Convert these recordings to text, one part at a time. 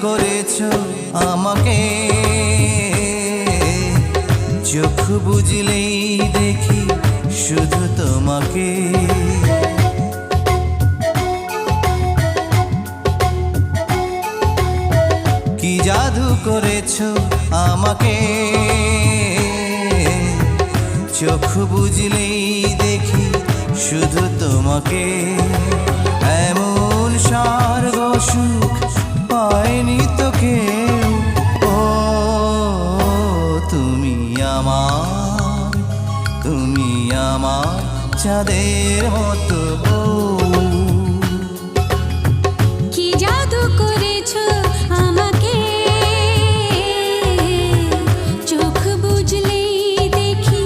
করেছো আমাকে, চোখ বুঝলেই দেখি শুধু তোমাকে। কি জাদু করেছো আমাকে, চোখ বুঝলেই দেখি শুধু তোমাকে। এমন স্বর্গ সুখ পায়নি তো কেউ। ও তুমি আমার, তুমি আমার চাঁদের মতো বউ। কি জাদু করেছো আমাকে, চোখ বুঝলেই দেখি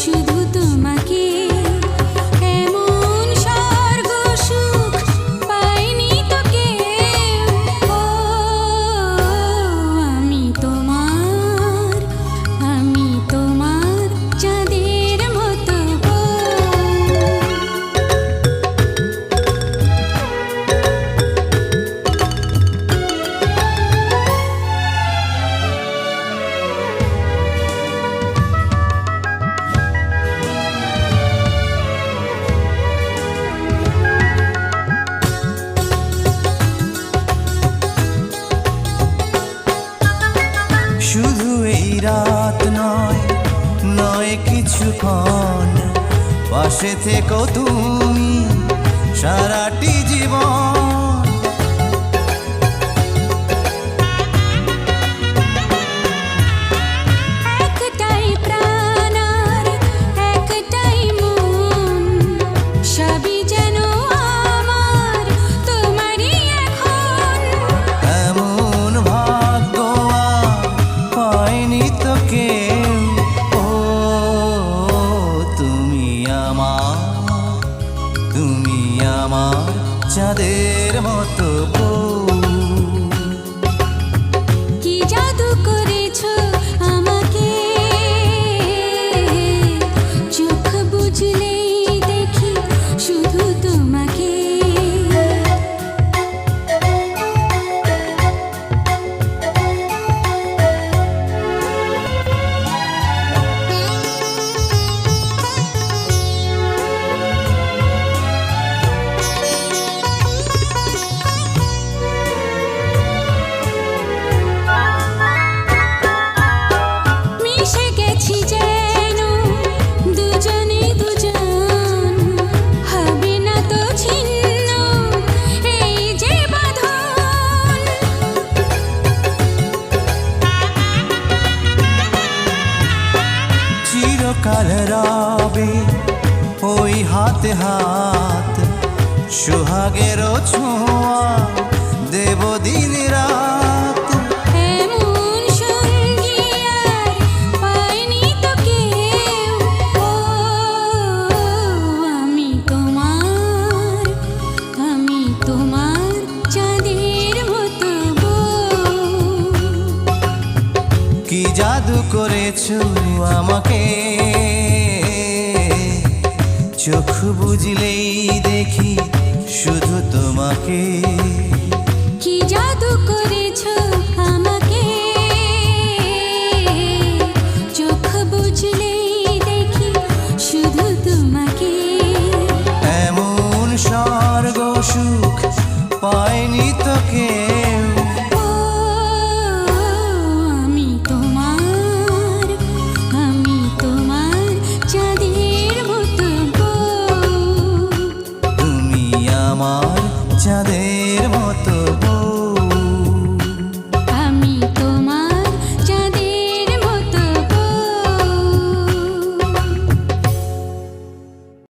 শুধু তোমাকে। এমন স্বর্গ সুখ পাইনি তো কেউ। ও আমি তোমার, আমি তোমার চাঁদের মতো বউ। শুধু এই রাত নয়, নয় কিছুক্ষণ, পাশে থেকো তুমি সারাটি জীবন। একটাই প্রাণ আর একটাই মন, সবই যেন আমার তোমারই এখন। এমন ভাগ্য আর পায়নি তো কেউ। ও তুমি আমার, তুমি আমার চাঁদের মতো বউ। কি জাদু করেছো আমাকে, চোখ বুঝলেই দেখি শুধু তোমাকে। মিশে গেছি যেন দুজনে দুজন, হবে না তো ছিন্ন এই যে বাঁধন। চিরকাল রবে ওই হাতে হাত, সোহাগেরও ছোঁয়া দেব দিন রাত। এমন সঙ্গী আর পাইনি তো কেউ। ও আমি তোমার, আমি তোমার চাঁদের মতো বউ। কি জাদু করেছো আমাকে, চোখ বুঝলেই দেখি শুধু তোমাকে। কি জাদু করেছো আমাকে, চোখ বুঝলেই দেখি শুধু তোমাকে। এমন স্বর্গ সুখ পায়নি তো কেউ।